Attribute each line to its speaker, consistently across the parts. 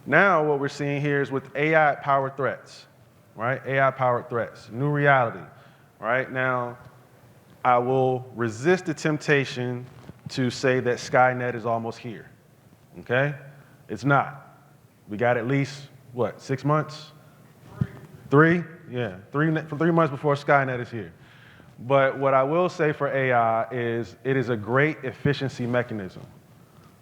Speaker 1: Now what we're seeing here is with AI-powered threats, right? AI-powered threats, new reality, right? Now, I will resist the temptation to say that Skynet is almost here, okay? It's not. We got at least, what, 6 months? Three? Yeah, 3 months before Skynet is here. But what I will say for AI is it is a great efficiency mechanism,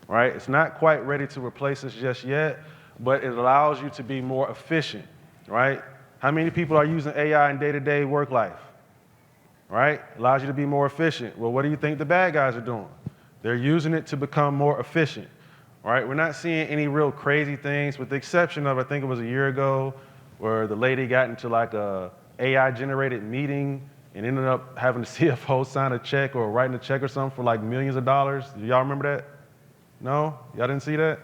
Speaker 1: right? It's not quite ready to replace us just yet, but it allows you to be more efficient, right? How many people are using AI in day-to-day work life, right? Allows you to be more efficient. Well, what do you think the bad guys are doing? They're using it to become more efficient, right? We're not seeing any real crazy things with the exception of, I think it was a year ago, where the lady got into like a AI-generated meeting and ended up having the CFO sign a check or writing a check or something for like millions of dollars. Do y'all remember that? No? Y'all didn't see that?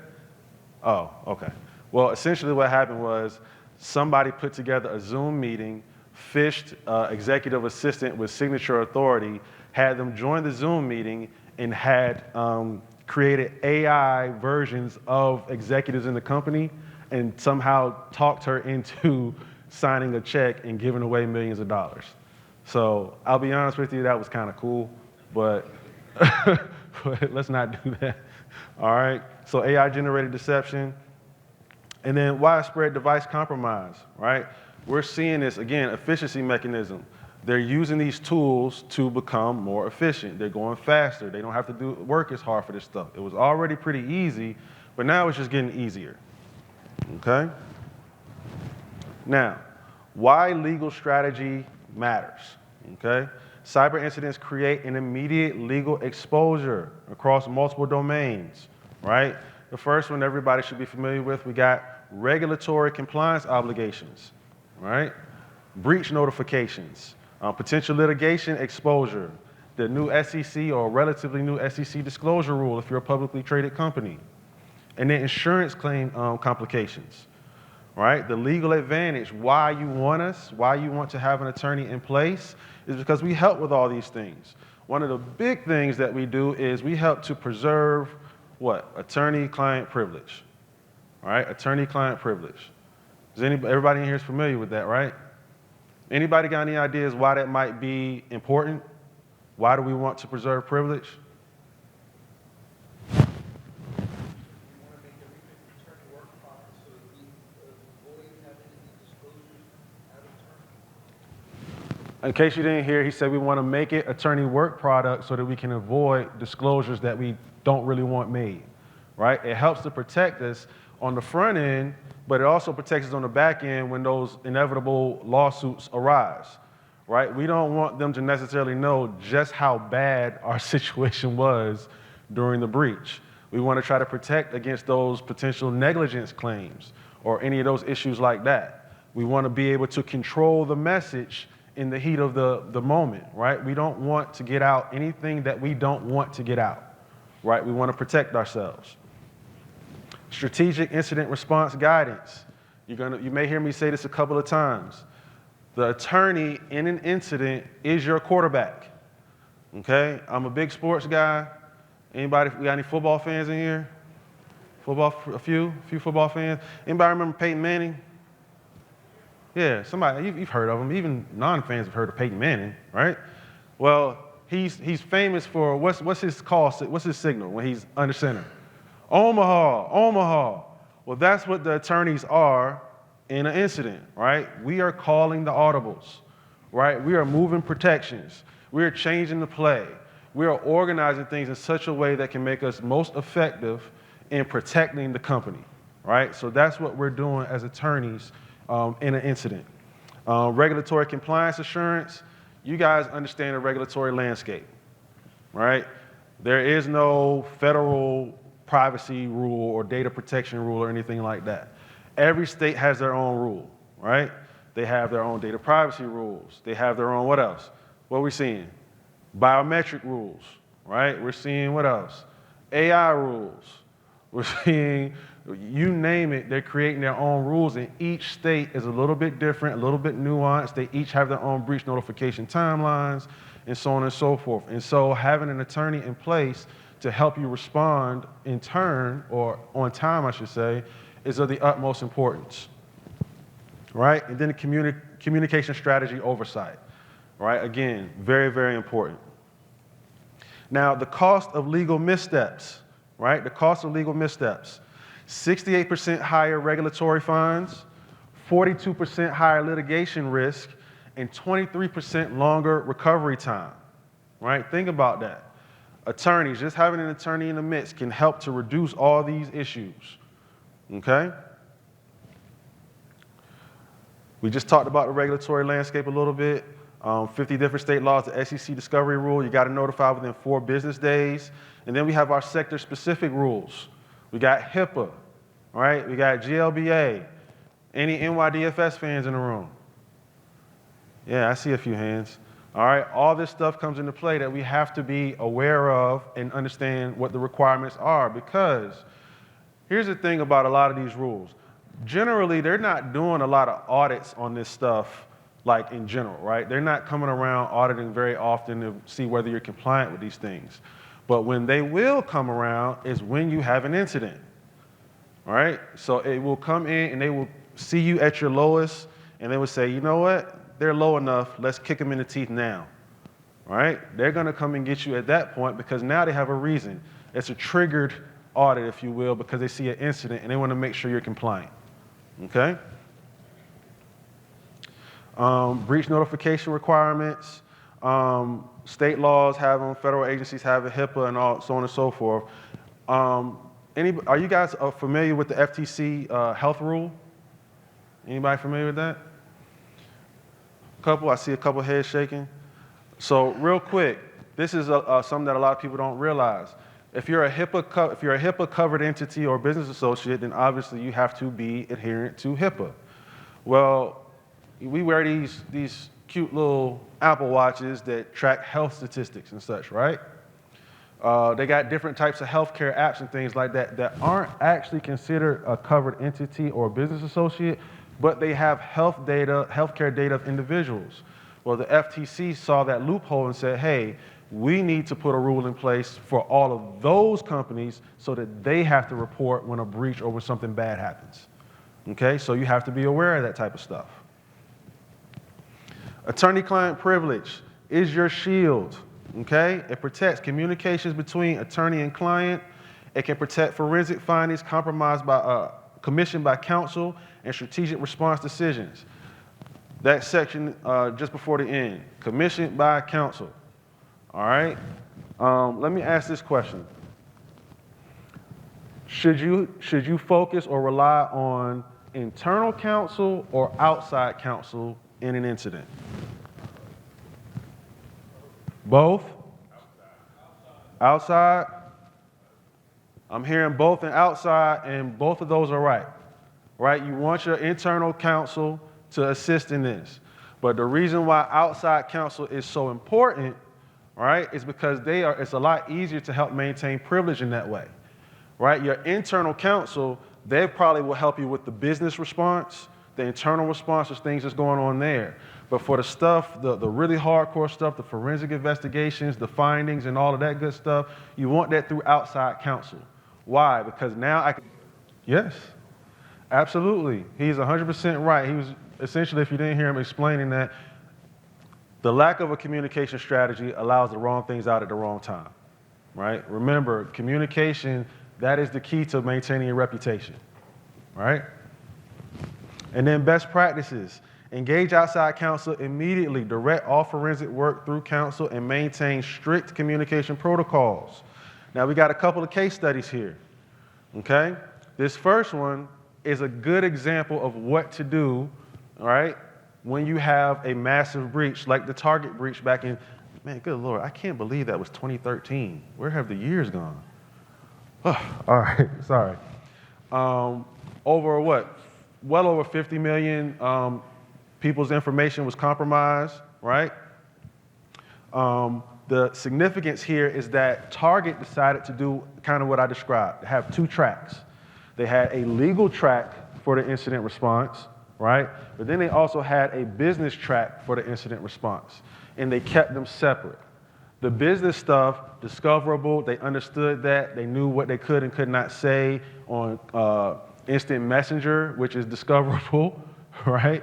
Speaker 1: Oh, okay. Well, essentially what happened was somebody put together a Zoom meeting, fished executive assistant with signature authority, had them join the Zoom meeting, and had created AI versions of executives in the company and somehow talked her into signing a check and giving away millions of dollars. So I'll be honest with you, that was kind of cool, but, but let's not do that. All right, so AI-generated deception. And then widespread device compromise, right? We're seeing this, again, efficiency mechanism. They're using these tools to become more efficient. They're going faster. They don't have to work as hard for this stuff. It was already pretty easy, but now it's just getting easier, okay? Now, why legal strategy matters, okay? Cyber incidents create an immediate legal exposure across multiple domains, right? The first one everybody should be familiar with, we got regulatory compliance obligations, right? Breach notifications, potential litigation exposure, the new SEC or relatively new SEC disclosure rule if you're a publicly traded company, and then insurance claim complications, right? The legal advantage, why you want us, why you want to have an attorney in place is because we help with all these things. One of the big things that we do is we help to preserve what? Attorney-client privilege, right? Attorney-client privilege. Everybody in here is familiar with that, right? Anybody got any ideas why that might be important? Why do we want to preserve privilege? In case you didn't hear, he said we want to make it attorney work product so that we can avoid disclosures that we don't really want made, right? It helps to protect us on the front end, but it also protects us on the back end when those inevitable lawsuits arise, right? We don't want them to necessarily know just how bad our situation was during the breach. We want to try to protect against those potential negligence claims or any of those issues like that. We want to be able to control the message in the heat of the moment, right? We don't want to get out anything that we don't want to get out, right? We want to protect ourselves. Strategic incident response guidance. You may hear me say this a couple of times. The attorney in an incident is your quarterback, okay? I'm a big sports guy. Anybody, we got any football fans in here? Football, a few football fans. Anybody remember Peyton Manning? Yeah, somebody, you've heard of him. Even non-fans have heard of Peyton Manning, right? Well, he's famous for, what's his call, what's his signal when he's under center? Omaha, Omaha. Well, that's what the attorneys are in an incident, right? We are calling the audibles, right? We are moving protections. We are changing the play. We are organizing things in such a way that can make us most effective in protecting the company, right? So that's what we're doing as attorneys in an incident. Regulatory compliance assurance, you guys understand the regulatory landscape, right? There is no federal privacy rule or data protection rule or anything like that. Every state has their own rule, right? They have their own data privacy rules. They have their own, what else? What are we seeing? Biometric rules, right? We're seeing what else? AI rules. We're seeing, you name it, they're creating their own rules, and each state is a little bit different, a little bit nuanced. They each have their own breach notification timelines, and so on and so forth. And so having an attorney in place to help you respond in turn, or on time, I should say, is of the utmost importance, right? And then the communication strategy oversight, right? Again, very, very important. Now, the cost of legal missteps, right? The cost of legal missteps, 68% higher regulatory fines, 42% higher litigation risk, and 23% longer recovery time, right? Think about that. Attorneys, just having an attorney in the midst can help to reduce all these issues, okay? We just talked about the regulatory landscape a little bit. 50 different state laws, the SEC discovery rule, you got to notify within 4 business days. And then we have our sector-specific rules. We got HIPAA, right? We got GLBA. Any NYDFS fans in the room? Yeah, I see a few hands. All right, all this stuff comes into play that we have to be aware of and understand what the requirements are, because here's the thing about a lot of these rules. Generally, they're not doing a lot of audits on this stuff, like in general, right? They're not coming around auditing very often to see whether you're compliant with these things. But when they will come around is when you have an incident, all right? So it will come in and they will see you at your lowest and they will say, you know what? They're low enough, let's kick them in the teeth now, all right? They're gonna come and get you at that point because now they have a reason. It's a triggered audit, if you will, because they see an incident and they wanna make sure you're compliant, okay? Breach notification requirements, state laws have them, federal agencies have a HIPAA and all, so on and so forth. Are you guys familiar with the FTC health rule? Anybody familiar with that? I see a couple heads shaking. So real quick, this is something that a lot of people don't realize. If you're a HIPAA covered entity or business associate, then obviously you have to be adherent to HIPAA. Well, we wear these cute little Apple Watches that track health statistics and such, right? They got different types of healthcare apps and things like that that aren't actually considered a covered entity or a business associate, but they have healthcare data of individuals. Well, the FTC saw that loophole and said, hey, we need to put a rule in place for all of those companies so that they have to report when a breach or when something bad happens. Okay, so you have to be aware of that type of stuff. Attorney-client privilege is your shield, okay? It protects communications between attorney and client. It can protect forensic findings commissioned by counsel and strategic response decisions. That section just before the end, commissioned by counsel, all right? Let me ask this question. Should you focus or rely on internal counsel or outside counsel in an incident? Both? Outside? I'm hearing both and outside, and both of those are right. Right? You want your internal counsel to assist in this. But the reason why outside counsel is so important, right, is because it's a lot easier to help maintain privilege in that way. Right? Your internal counsel, they probably will help you with the business response, the internal response is things that's going on there. But for the stuff, the really hardcore stuff, the forensic investigations, the findings and all of that good stuff, you want that through outside counsel. Why? Because now I can, yes, absolutely. He's 100% right. He was essentially, if you didn't hear him explaining that, the lack of a communication strategy allows the wrong things out at the wrong time, right? Remember, communication, that is the key to maintaining your reputation, right? And then best practices. Engage outside counsel immediately. Direct all forensic work through counsel and maintain strict communication protocols. Now, we got a couple of case studies here, okay? This first one is a good example of what to do, all right, when you have a massive breach, like the Target breach back in, man, good Lord, I can't believe that was 2013. Where have the years gone? Oh, all right, sorry. Well over 50 million people's information was compromised, right? The significance here is that Target decided to do kind of what I described, have 2 tracks. They had a legal track for the incident response, right? But then they also had a business track for the incident response, and they kept them separate. The business stuff, discoverable, they understood that, they knew what they could and could not say on instant messenger, which is discoverable, right?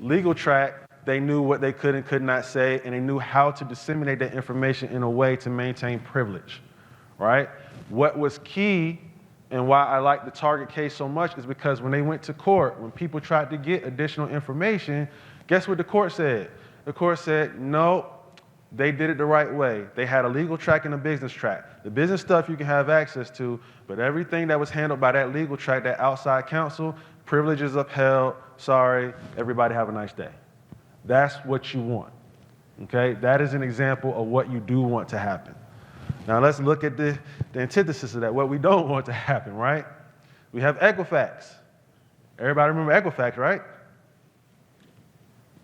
Speaker 1: Legal track, they knew what they could and could not say, and they knew how to disseminate that information in a way to maintain privilege, right? What was key and why I like the Target case so much is because when they went to court, when people tried to get additional information, guess what the court said? The court said, no, they did it the right way. They had a legal track and a business track. The business stuff you can have access to, but everything that was handled by that legal track, that outside counsel, privilege is upheld. Sorry, everybody have a nice day. That's what you want, okay? That is an example of what you do want to happen. Now let's look at the antithesis of that, what we don't want to happen, right? We have Equifax. Everybody remember Equifax, right?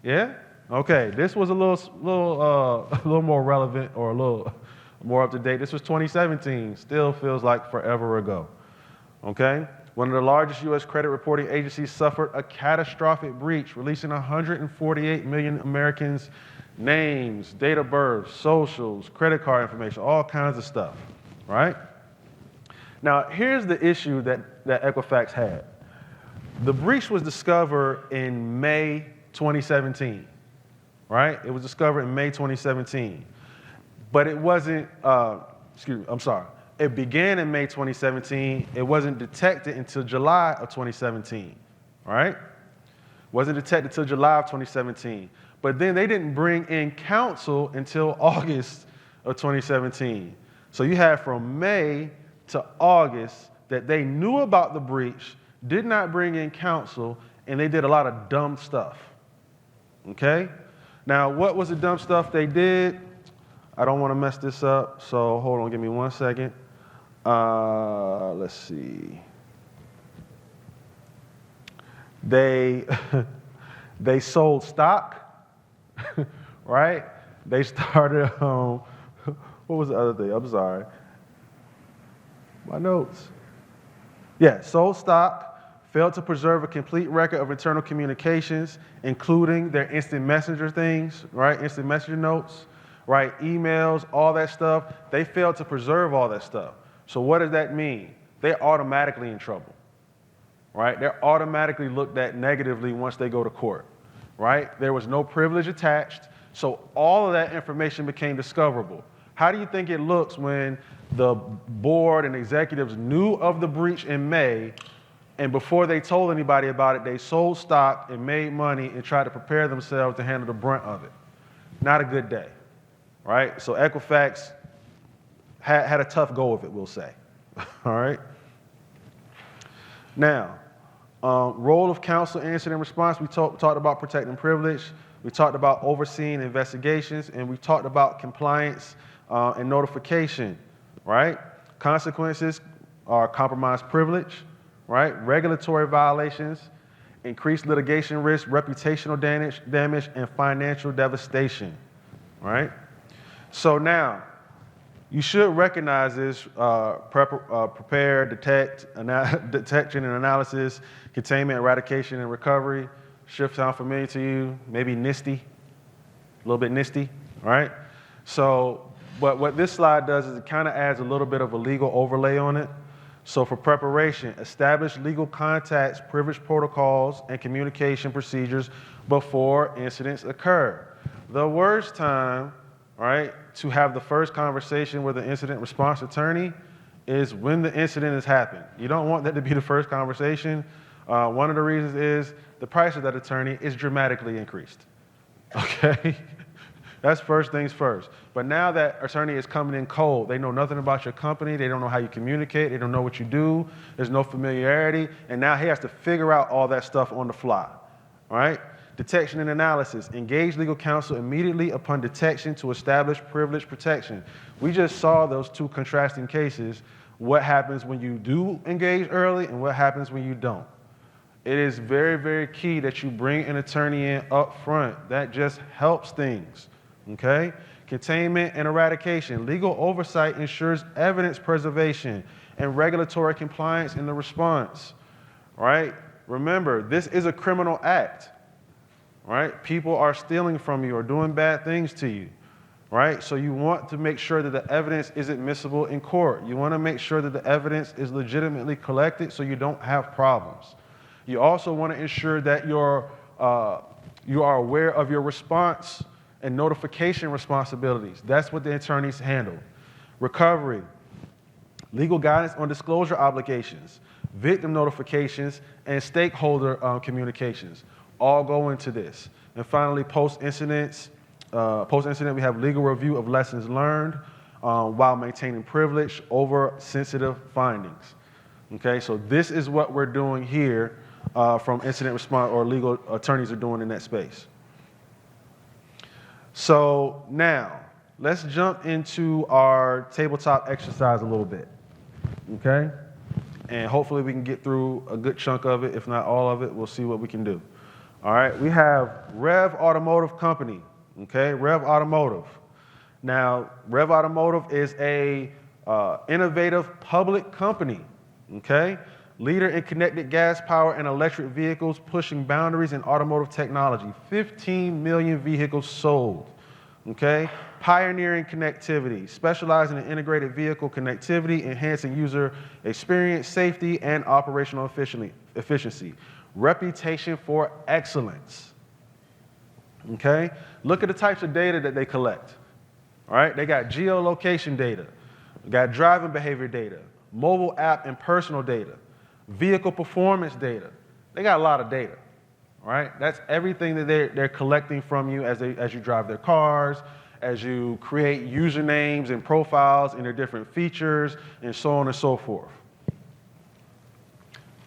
Speaker 1: Yeah? Okay, this was a little more relevant or a little more up to date. This was 2017, still feels like forever ago, okay? One of the largest U.S. credit reporting agencies suffered a catastrophic breach, releasing 148 million Americans' names, date of birth, socials, credit card information, all kinds of stuff, right? Now, here's the issue that Equifax had. The breach was discovered in May 2017, right? It was discovered in May 2017, but it wasn't, It began in May 2017. It wasn't detected until July of 2017, right? Wasn't detected until July of 2017. But then they didn't bring in counsel until August of 2017. So you had from May to August that they knew about the breach, did not bring in counsel, and they did a lot of dumb stuff, okay? Now, what was the dumb stuff they did? I don't want to mess this up, so hold on, give me 1 second. Let's see. They sold stock, right? They started, what was the other thing? I'm sorry. My notes. Yeah, sold stock, failed to preserve a complete record of internal communications, including their instant messenger things, right? Instant messenger notes, right? Emails, all that stuff. They failed to preserve all that stuff. So what does that mean? They're automatically in trouble, right? They're automatically looked at negatively once they go to court, right? There was no privilege attached, so all of that information became discoverable. How do you think it looks when the board and executives knew of the breach in May, and before they told anybody about it, they sold stock and made money and tried to prepare themselves to handle the brunt of it? Not a good day, right? So Equifax had a tough go of it, we'll say, all right? Now, role of counsel in incident response, we talked about protecting privilege, we talked about overseeing investigations, and we talked about compliance and notification, right? Consequences are compromised privilege, right? Regulatory violations, increased litigation risk, reputational damage, and financial devastation, right? So now, you should recognize this: prepare, detect, detection and analysis, containment, eradication, and recovery. Should sound familiar to you? Maybe NIST, a little bit NIST, right? So, but what this slide does is it kind of adds a little bit of a legal overlay on it. So for preparation, establish legal contacts, privilege protocols, and communication procedures before incidents occur. The worst time, right, to have the first conversation with an incident response attorney is when the incident has happened. You don't want that to be the first conversation. One of the reasons is the price of that attorney is dramatically increased, okay? That's first things first. But now that attorney is coming in cold, they know nothing about your company, they don't know how you communicate, they don't know what you do, there's no familiarity, and now he has to figure out all that stuff on the fly, all right? Detection and analysis. Engage legal counsel immediately upon detection to establish privilege protection. We just saw those two contrasting cases. What happens when you do engage early and what happens when you don't? It is very, very key that you bring an attorney in up front. That just helps things, okay? Containment and eradication. Legal oversight ensures evidence preservation and regulatory compliance in the response, right? Remember, this is a criminal act. Right? People are stealing from you or doing bad things to you. right? So you want to make sure that the evidence is admissible in court. You want to make sure that the evidence is legitimately collected so you don't have problems. You also want to ensure that you are aware of your response and notification responsibilities. That's what the attorneys handle. Recovery, legal guidance on disclosure obligations, victim notifications, and stakeholder communications all go into this. And finally, post-incident, we have legal review of lessons learned while maintaining privilege over sensitive findings. Okay, so this is what we're doing here from incident response, or legal attorneys are doing in that space. So now, let's jump into our tabletop exercise a little bit, okay? And hopefully we can get through a good chunk of it. If not all of it, we'll see what we can do. All right, we have Rev Automotive Company, okay? Rev Automotive. Now, Rev Automotive is a innovative public company, okay? Leader in connected gas power and electric vehicles, pushing boundaries in automotive technology. 15 million vehicles sold, okay? Pioneering connectivity, specializing in integrated vehicle connectivity, enhancing user experience, safety, and operational efficiency. Reputation for excellence, okay? Look at the types of data that they collect, all right? They got geolocation data, they got driving behavior data, mobile app and personal data, vehicle performance data. They got a lot of data, all right? That's everything that they're collecting from you as you drive their cars, as you create usernames and profiles and their different features, and so on and so forth.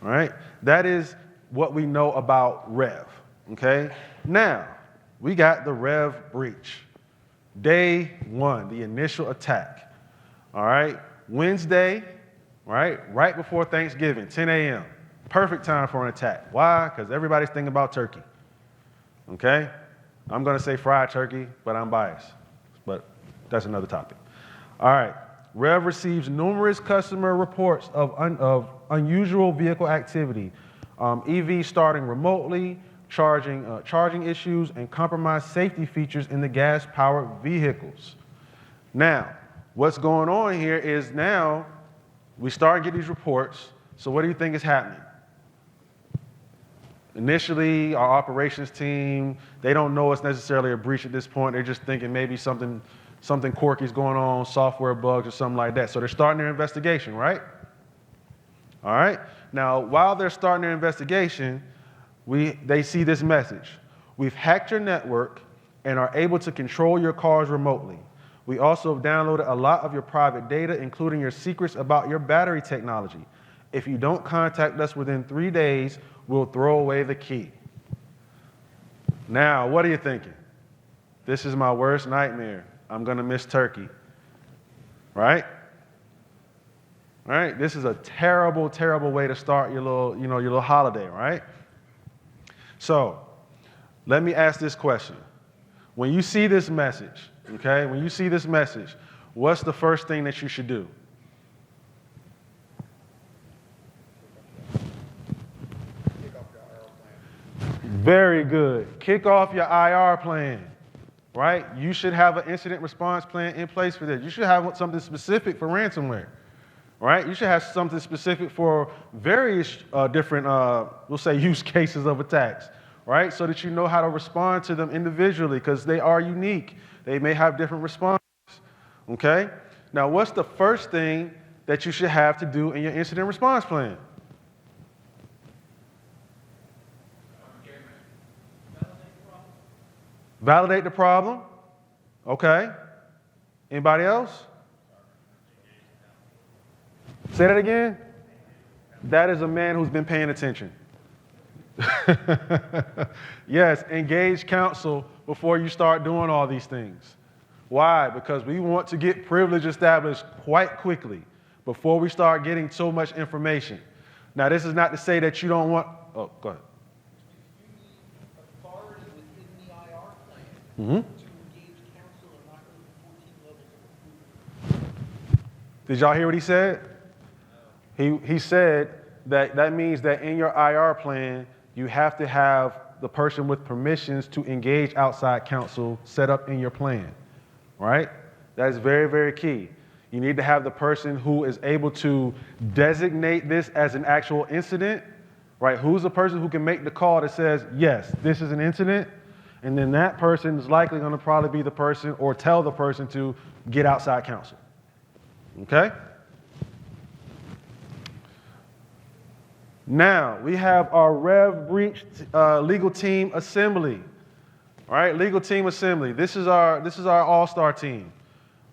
Speaker 1: All right? That is what we know about Rev, okay? Now, we got the Rev breach. Day one, the initial attack, all right? Wednesday, right before Thanksgiving, 10 a.m. Perfect time for an attack. Why? Because everybody's thinking about turkey, okay? I'm going to say fried turkey, but I'm biased. But that's another topic. All right. Rev receives numerous customer reports of unusual vehicle activity, EVs starting remotely, charging issues, and compromised safety features in the gas-powered vehicles. Now, what's going on here is now we start getting these reports. So what do you think is happening? Initially, our operations team, they don't know it's necessarily a breach at this point. They're just thinking maybe something quirky is going on, software bugs or something like that. So they're starting their investigation, right? All right. Now, while they're starting their investigation, they see this message. We've hacked your network and are able to control your cars remotely. We also have downloaded a lot of your private data, including your secrets about your battery technology. If you don't contact us within 3 days, we'll throw away the key. Now, what are you thinking? This is my worst nightmare. I'm going to miss turkey, right? Right? This is a terrible, terrible way to start your little holiday, right? So, let me ask this question. When you see this message, okay, what's the first thing that you should do? Very good. Kick off your IR plan, right? You should have an incident response plan in place for this. You should have something specific for ransomware, right? You should have something specific for various different, we'll say, use cases of attacks, right? So that you know how to respond to them individually, because they are unique. They may have different responses, okay? Now, what's the first thing that you should have to do in your incident response plan? Validate the problem. Okay. Anybody else? Say that again. That is a man who's been paying attention. Yes, engage counsel before you start doing all these things. Why? Because we want to get privilege established quite quickly before we start getting so much information. Now, this is not to say that you don't want, oh, go ahead. Mm-hmm. To engage counsel and not go to 14 levels of approval. Did y'all hear what he said? No. He said that means that in your IR plan, you have to have the person with permissions to engage outside counsel set up in your plan. right? That is very, very key. You need to have the person who is able to designate this as an actual incident, right? Who's the person who can make the call that says, yes, this is an incident, and then that person is likely going to probably be the person or tell the person to get outside counsel, okay? Now, we have our Rev Breach legal team assembly. All right, legal team assembly. This is our all-star team,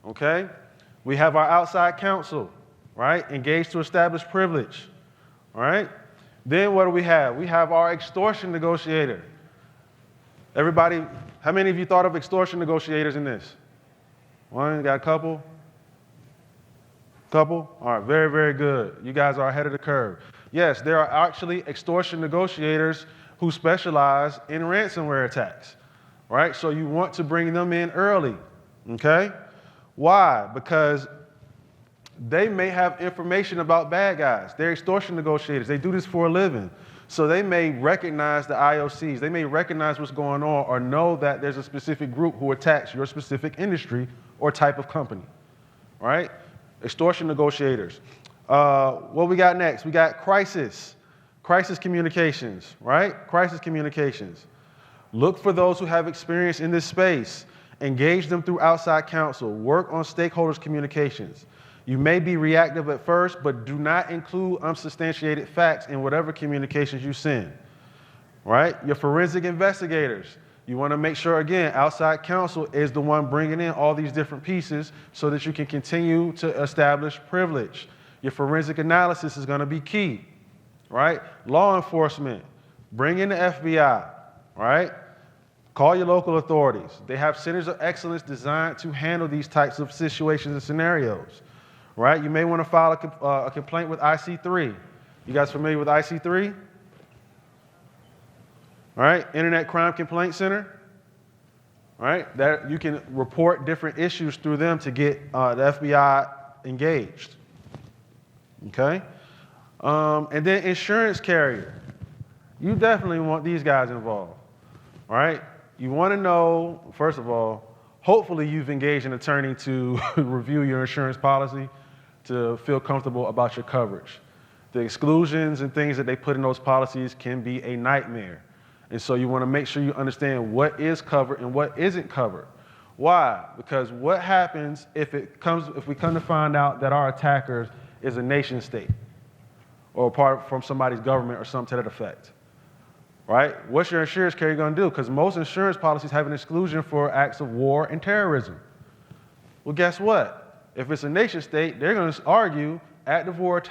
Speaker 1: okay? We have our outside counsel, right? Engaged to establish privilege, all right? Then what do we have? We have our extortion negotiator. Everybody, how many of you thought of extortion negotiators in this? One, got a couple? Couple? All right, very, very good. You guys are ahead of the curve. Yes, there are actually extortion negotiators who specialize in ransomware attacks, right? So you want to bring them in early, okay? Why? Because they may have information about bad guys. They're extortion negotiators. They do this for a living. So they may recognize the IOCs. They may recognize what's going on or know that there's a specific group who attacks your specific industry or type of company, right? Extortion negotiators. What we got next? We got crisis communications, right? Crisis communications. Look for those who have experience in this space. Engage them through outside counsel. Work on stakeholders' communications. You may be reactive at first, but do not include unsubstantiated facts in whatever communications you send, right? Your forensic investigators. You want to make sure, again, outside counsel is the one bringing in all these different pieces so that you can continue to establish privilege. Your forensic analysis is going to be key, right? Law enforcement, bring in the FBI, right? Call your local authorities. They have centers of excellence designed to handle these types of situations and scenarios, right? You may want to file a complaint with IC3. You guys familiar with IC3? All right, Internet Crime Complaint Center. All right, that you can report different issues through them to get the FBI engaged. Okay, and then insurance carrier. You definitely want these guys involved. All right, you want to know, first of all, hopefully you've engaged an attorney to review your insurance policy to feel comfortable about your coverage. The exclusions and things that they put in those policies can be a nightmare. And so you want to make sure you understand what is covered and what isn't covered. Why? Because what happens if we come to find out that our attacker is a nation state or apart from somebody's government or something to that effect, right? What's your insurance carrier going to do? Because most insurance policies have an exclusion for acts of war and terrorism. Well, guess what? If it's a nation state, they're going to argue active war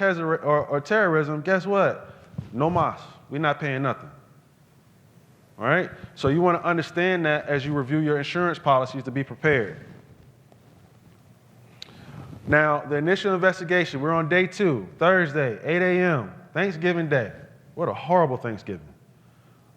Speaker 1: or terrorism, guess what? No mas. We're not paying nothing. All right? So you want to understand that as you review your insurance policies to be prepared. Now, the initial investigation, we're on day 2, Thursday, 8 a.m., Thanksgiving Day. What a horrible Thanksgiving.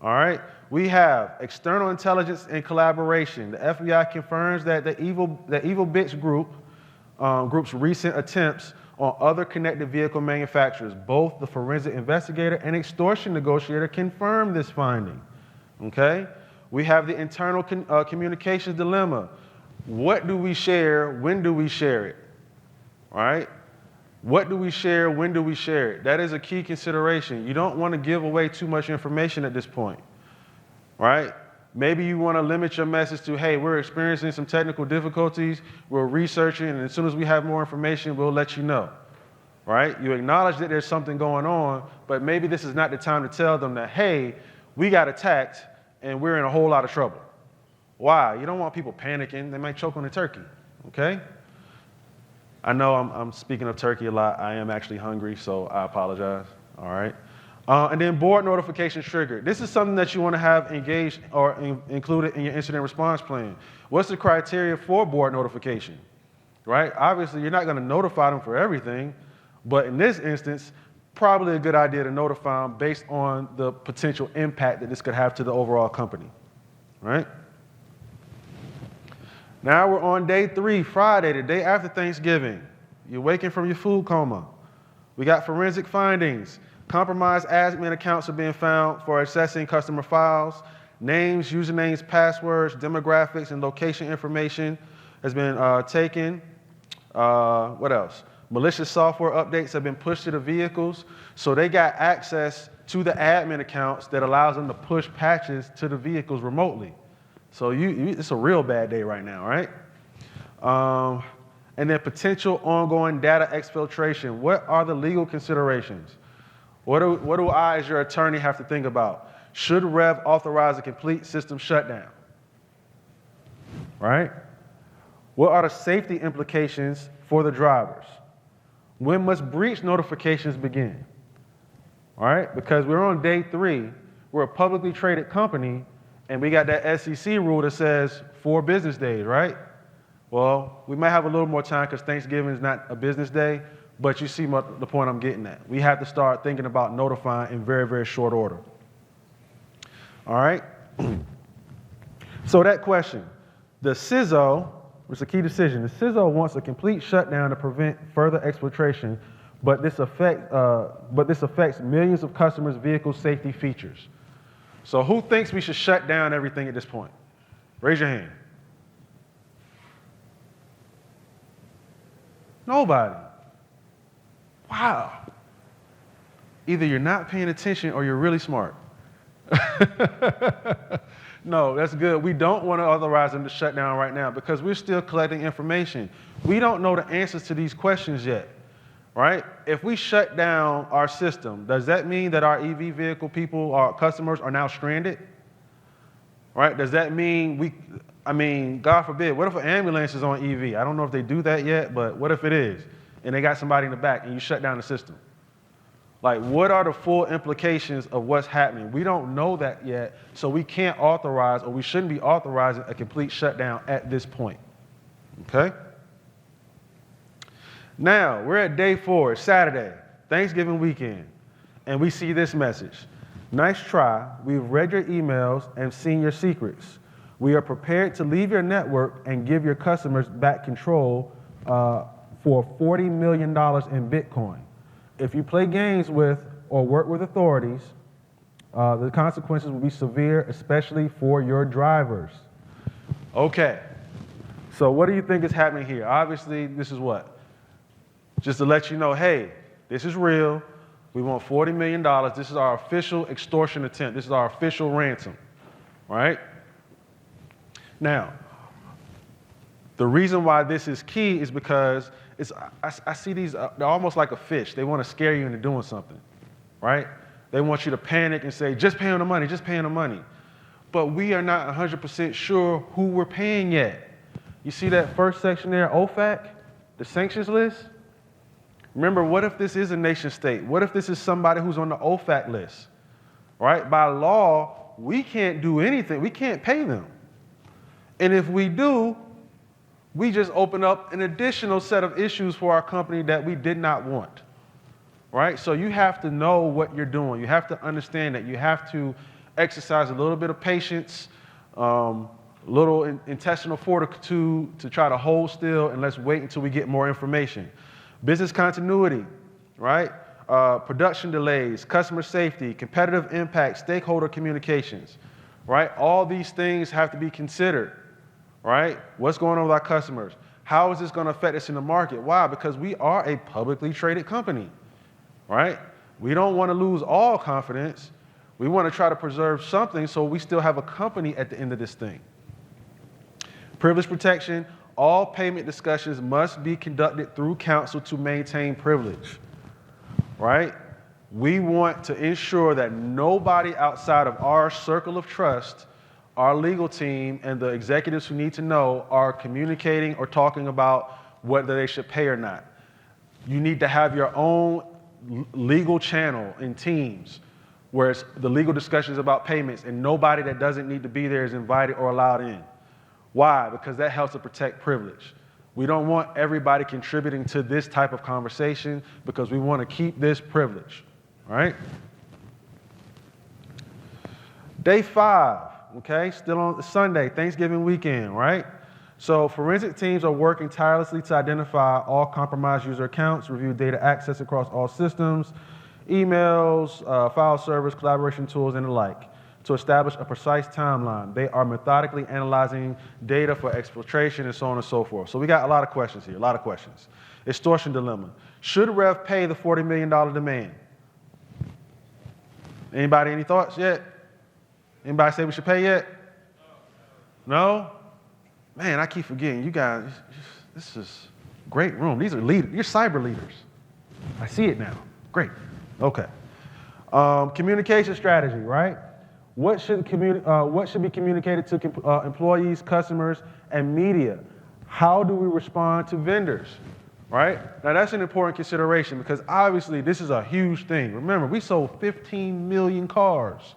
Speaker 1: All right? We have external intelligence and collaboration. The FBI confirms that the Evil Bits group's recent attempts on other connected vehicle manufacturers. Both the forensic investigator and extortion negotiator confirm this finding. Okay? We have the internal communications dilemma. What do we share? When do we share it? All right? What do we share? When do we share it? That is a key consideration. You don't want to give away too much information at this point. Right? Maybe you want to limit your message to, hey, we're experiencing some technical difficulties, we're researching, and as soon as we have more information, we'll let you know. Right? You acknowledge that there's something going on, but maybe this is not the time to tell them that, hey, we got attacked and we're in a whole lot of trouble. Why? You don't want people panicking. They might choke on the turkey. Okay? I know I'm speaking of turkey a lot. I am actually hungry, so I apologize. All right? And then board notifications triggered. This is something that you want to have engaged or included in your incident response plan. What's the criteria for board notification? Right? Obviously, you're not going to notify them for everything, but in this instance, probably a good idea to notify them based on the potential impact that this could have to the overall company. Right? Now we're on day 3, Friday, the day after Thanksgiving. You're waking from your food coma. We got forensic findings. Compromised admin accounts are being found for accessing customer files, names, usernames, passwords, demographics, and location information, has been taken. What else? Malicious software updates have been pushed to the vehicles, so they got access to the admin accounts that allows them to push patches to the vehicles remotely. So it's a real bad day right now, right? And then potential ongoing data exfiltration. What are the legal considerations? What do I, as your attorney, have to think about? Should Rev authorize a complete system shutdown? Right? What are the safety implications for the drivers? When must breach notifications begin? All right? Because we're on day 3, we're a publicly traded company, and we got that SEC rule that says 4 business days, right? Well, we might have a little more time because Thanksgiving is not a business day, but you see the point I'm getting at. We have to start thinking about notifying in very, very short order. All right? So that question, the CISO, which is a key decision, the CISO wants a complete shutdown to prevent further exfiltration, but this affects millions of customers' vehicle safety features. So who thinks we should shut down everything at this point? Raise your hand. Nobody. Wow. Either you're not paying attention or you're really smart. No, that's good. We don't want to authorize them to shut down right now because we're still collecting information. We don't know the answers to these questions yet, right? If we shut down our system, does that mean that our EV vehicle people, our customers, are now stranded? Right? Does that mean God forbid, what if an ambulance is on EV? I don't know if they do that yet, but what if it is? And they got somebody in the back and you shut down the system? Like, what are the full implications of what's happening? We don't know that yet, so we can't authorize, or we shouldn't be authorizing a complete shutdown at this point, okay? Now, we're at day 4, it's Saturday, Thanksgiving weekend, and we see this message. Nice try, we've read your emails and seen your secrets. We are prepared to leave your network and give your customers back control for $40 million in Bitcoin. If you play games with or work with authorities, the consequences will be severe, especially for your drivers. Okay, so what do you think is happening here? Obviously, this is what? Just to let you know, hey, this is real. We want $40 million. This is our official extortion attempt. This is our official ransom, right? Now, the reason why this is key is because I see these, they're almost like a fish. They want to scare you into doing something, right? They want you to panic and say, just pay them the money, just pay them the money. But we are not 100% sure who we're paying yet. You see that first section there, OFAC, the sanctions list? Remember, what if this is a nation state? What if this is somebody who's on the OFAC list, right? By law, we can't do anything. We can't pay them. And if we do, we just open up an additional set of issues for our company that we did not want, right? So you have to know what you're doing. You have to understand that you have to exercise a little bit of patience, little intestinal fortitude to try to hold still, and let's wait until we get more information. Business continuity, right? Production delays, customer safety, competitive impact, stakeholder communications, right? All these things have to be considered. Right? What's going on with our customers? How is this going to affect us in the market? Why? Because we are a publicly traded company, right? We don't want to lose all confidence. We want to try to preserve something so we still have a company at the end of this thing. Privilege protection, all payment discussions must be conducted through counsel to maintain privilege, right? We want to ensure that nobody outside of our circle of trust, our legal team, and the executives who need to know are communicating or talking about whether they should pay or not. You need to have your own legal channel in Teams where it's the legal discussions about payments and nobody that doesn't need to be there is invited or allowed in. Why? Because that helps to protect privilege. We don't want everybody contributing to this type of conversation because we want to keep this privilege, right? Day 5. Okay, still on Sunday, Thanksgiving weekend, right? So forensic teams are working tirelessly to identify all compromised user accounts, review data access across all systems, emails, file servers, collaboration tools, and the like. to establish a precise timeline. They are methodically analyzing data for exfiltration and so on and so forth. So we got a lot of questions here, a lot of questions. Extortion dilemma. Should Rev pay the $40 million demand? Anybody any thoughts yet? Anybody say we should pay yet? No? Man, I keep forgetting. You guys, this is a great room. These are leaders. You're cyber leaders. I see it now. Great. Okay. Communication strategy, right? What should be communicated to employees, customers, and media? How do we respond to vendors, right? Now that's an important consideration because obviously this is a huge thing. Remember, we sold 15 million cars,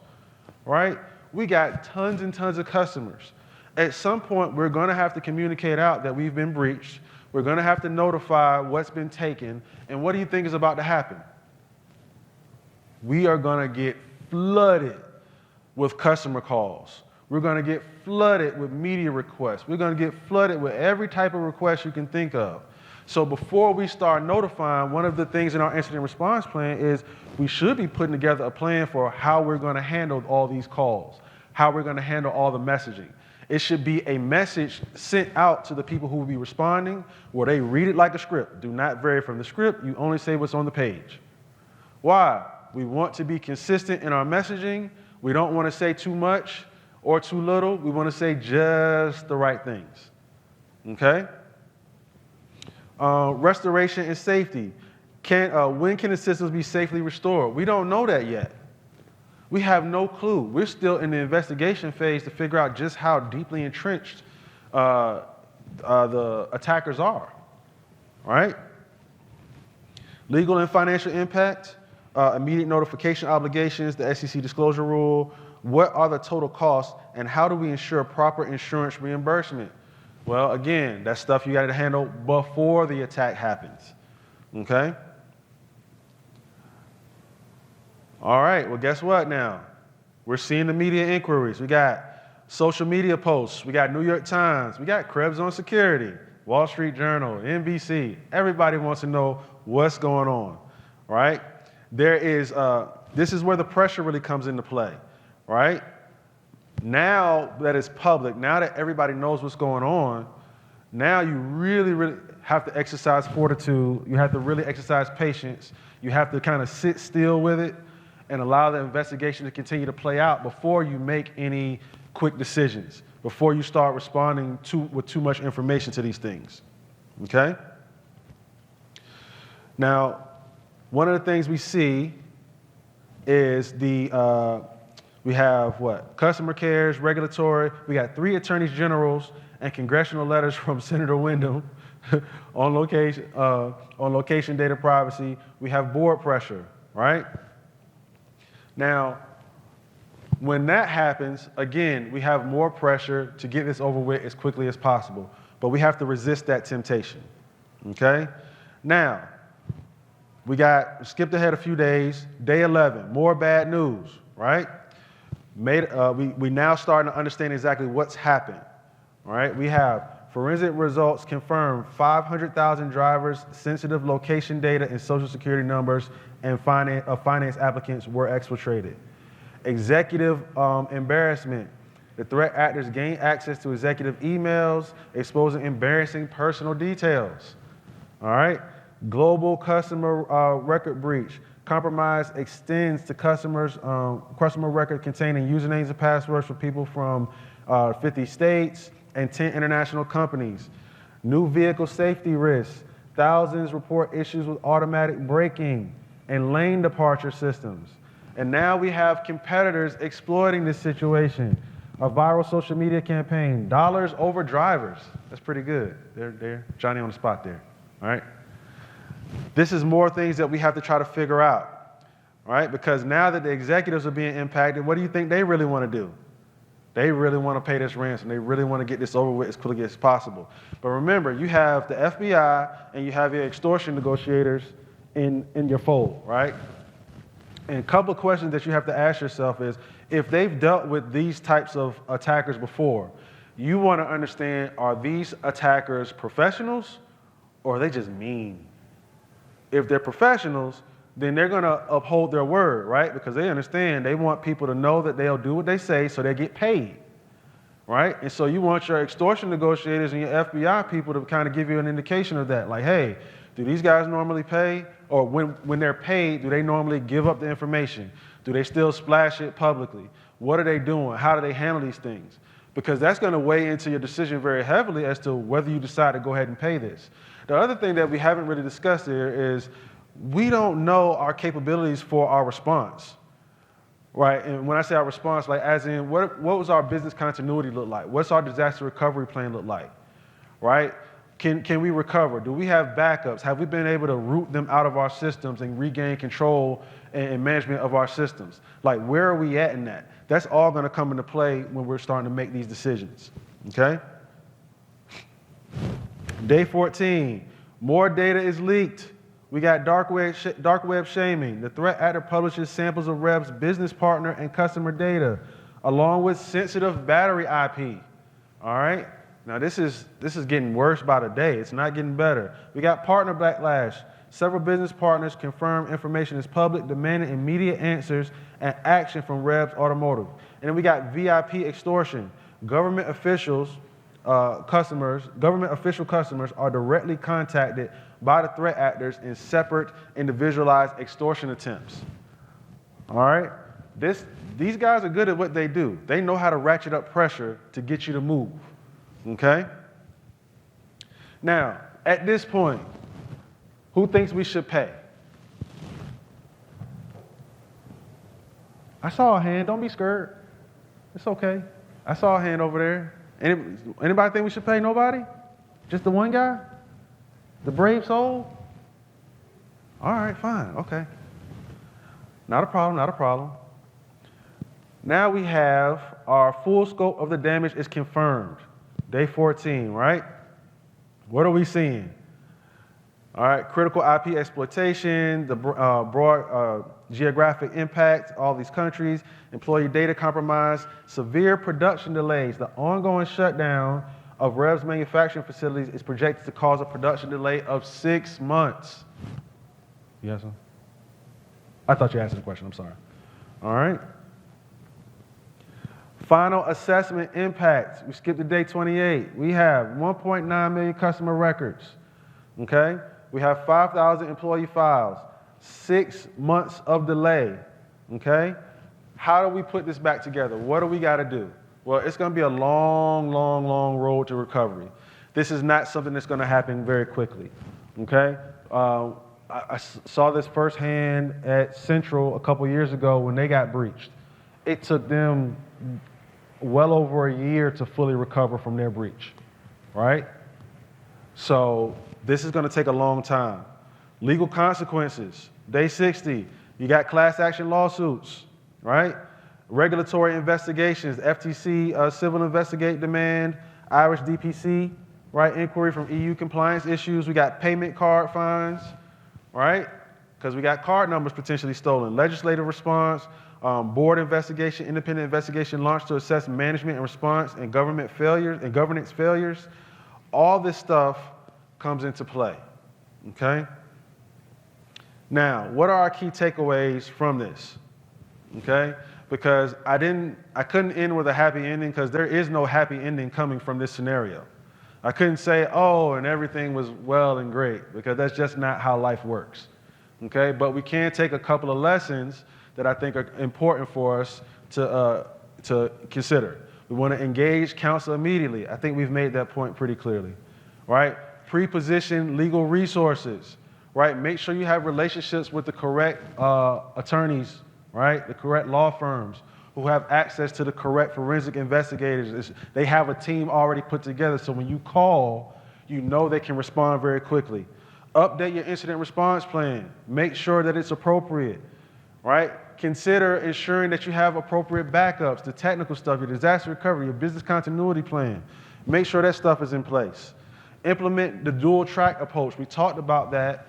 Speaker 1: right? We got tons and tons of customers. At some point, we're gonna have to communicate out that we've been breached. We're gonna have to notify what's been taken. And what do you think is about to happen? We are gonna get flooded with customer calls. We're gonna get flooded with media requests. We're gonna get flooded with every type of request you can think of. So before we start notifying, one of the things in our incident response plan is we should be putting together a plan for how we're gonna handle all these calls, how we're gonna handle all the messaging. It should be a message sent out to the people who will be responding where they read it like a script. Do not vary from the script. You only say what's on the page. Why? We want to be consistent in our messaging. We don't want to say too much or too little. We want to say just the right things. Okay? Restoration and safety. When can the systems be safely restored? We don't know that yet. We have no clue. We're still in the investigation phase to figure out just how deeply entrenched the attackers are, right? Legal and financial impact, immediate notification obligations, the SEC disclosure rule, what are the total costs, and how do we ensure proper insurance reimbursement? Well, again, that's stuff you got to handle before the attack happens, okay? All right, well, guess what now? We're seeing the media inquiries. We got social media posts. We got New York Times. We got Krebs on security, Wall Street Journal, NBC. Everybody wants to know what's going on, right? This is where the pressure really comes into play, right? Now that it's public, now that everybody knows what's going on, now you really, really have to exercise fortitude. You have to really exercise patience. You have to kind of sit still with it and allow the investigation to continue to play out before you make any quick decisions, before you start responding with too much information to these things, okay? Now, one of the things we see is we have what? Customer cares, regulatory. We got 3 attorneys generals and congressional letters from Senator Wyndham on location data privacy. We have board pressure, right? Now, when that happens, again, we have more pressure to get this over with as quickly as possible, but we have to resist that temptation, okay? Now, we skipped ahead a few days, day 11, more bad news, right? We now starting to understand exactly what's happened, all right? We have forensic results confirm 500,000 drivers' sensitive location data and social security numbers and finance applicants were exfiltrated. Executive embarrassment. The threat actors gained access to executive emails, exposing embarrassing personal details. All right? Global customer record breach. Compromise extends to customer record containing usernames and passwords for people from 50 states and 10 international companies. New vehicle safety risks. Thousands report issues with automatic braking and lane departure systems. And now we have competitors exploiting this situation. A viral social media campaign, dollars over drivers. That's pretty good. They're Johnny on the spot there, all right? This is more things that we have to try to figure out, all right? Because now that the executives are being impacted, what do you think they really want to do? They really want to pay this ransom. They really want to get this over with as quickly as possible. But remember, you have the FBI and you have your extortion negotiators in your fold, right? And a couple of questions that you have to ask yourself is, if they've dealt with these types of attackers before, you want to understand, are these attackers professionals or are they just mean? If they're professionals, then they're going to uphold their word, right? Because they understand they want people to know that they'll do what they say so they get paid, right? And so you want your extortion negotiators and your FBI people to kind of give you an indication of that. Like, hey, do these guys normally pay? Or when they're paid, do they normally give up the information? Do they still splash it publicly? What are they doing? How do they handle these things? Because that's going to weigh into your decision very heavily as to whether you decide to go ahead and pay this. The other thing that we haven't really discussed here is we don't know our capabilities for our response, right? And when I say our response, like as in what was our business continuity look like? What's our disaster recovery plan look like, right? Can we recover? Do we have backups? Have we been able to root them out of our systems and regain control and management of our systems? Like, where are we at in that? That's all going to come into play when we're starting to make these decisions, okay? Day 14, more data is leaked. We got dark web shaming. The threat actor publishes samples of Rev's business partner and customer data, along with sensitive battery IP, all right? Now this is getting worse by the day. It's not getting better. We got partner backlash. Several business partners confirm information is public, demanding immediate answers and action from Rev's Automotive. And then we got VIP extortion. Government official customers are directly contacted by the threat actors in separate individualized extortion attempts. All right? These guys are good at what they do. They know how to ratchet up pressure to get you to move. Okay? Now, at this point, who thinks we should pay? I saw a hand. Don't be scared. It's okay. I saw a hand over there. Anybody think we should pay? Nobody? Just the one guy? The brave soul? All right, fine. Okay. Not a problem, not a problem. Now we have our full scope of the damage is confirmed. Day 14, right? What are we seeing? All right, critical IP exploitation, the broad geographic impact, all these countries, employee data compromise, severe production delays. The ongoing shutdown of Rev's manufacturing facilities is projected to cause a production delay of 6 months. Yes, sir? I thought you asked the question, I'm sorry. All right. Final assessment impact. We skipped to day 28. We have 1.9 million customer records, okay? We have 5,000 employee files, 6 months of delay, okay? How do we put this back together? What do we got to do? Well, it's going to be a long, long, long road to recovery. This is not something that's going to happen very quickly, okay? I saw this firsthand at Central a couple years ago when they got breached. It took them well over a year to fully recover from their breach, right? So this is going to take a long time. Legal consequences, day 60, you got class action lawsuits, right? Regulatory investigations, FTC civil investigate demand, Irish DPC, right? Inquiry from EU compliance issues. We got payment card fines, right? Because we got card numbers potentially stolen. Legislative response, board investigation, independent investigation launched to assess management and response and government failures and governance failures. All this stuff comes into play, okay? Now, what are our key takeaways from this, okay? Because I couldn't end with a happy ending because there is no happy ending coming from this scenario. I couldn't say, oh, and everything was well and great, because that's just not how life works, okay? But we can take a couple of lessons that I think are important for us to consider. We want to engage counsel immediately. I think we've made that point pretty clearly, right? Pre-position legal resources, right? Make sure you have relationships with the correct attorneys, right? The correct law firms who have access to the correct forensic investigators. They have a team already put together, so when you call, you know they can respond very quickly. Update your incident response plan. Make sure that it's appropriate, right? Consider ensuring that you have appropriate backups, the technical stuff, your disaster recovery, your business continuity plan. Make sure that stuff is in place. Implement the dual track approach. We talked about that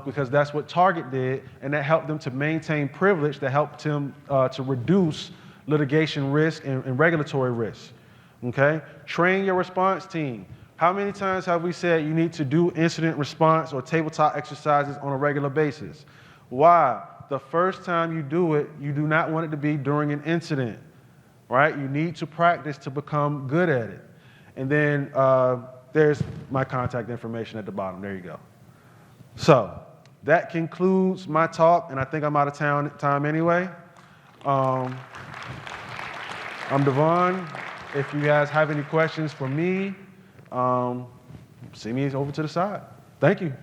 Speaker 1: because that's what Target did, and that helped them to maintain privilege, that helped them to reduce litigation risk and regulatory risk, okay? Train your response team. How many times have we said you need to do incident response or tabletop exercises on a regular basis? Why? The first time you do it, you do not want it to be during an incident, right? You need to practice to become good at it. And then there's my contact information at the bottom. There you go. So that concludes my talk, and I think I'm out of time anyway. I'm Devon. If you guys have any questions for me, see me over to the side. Thank you.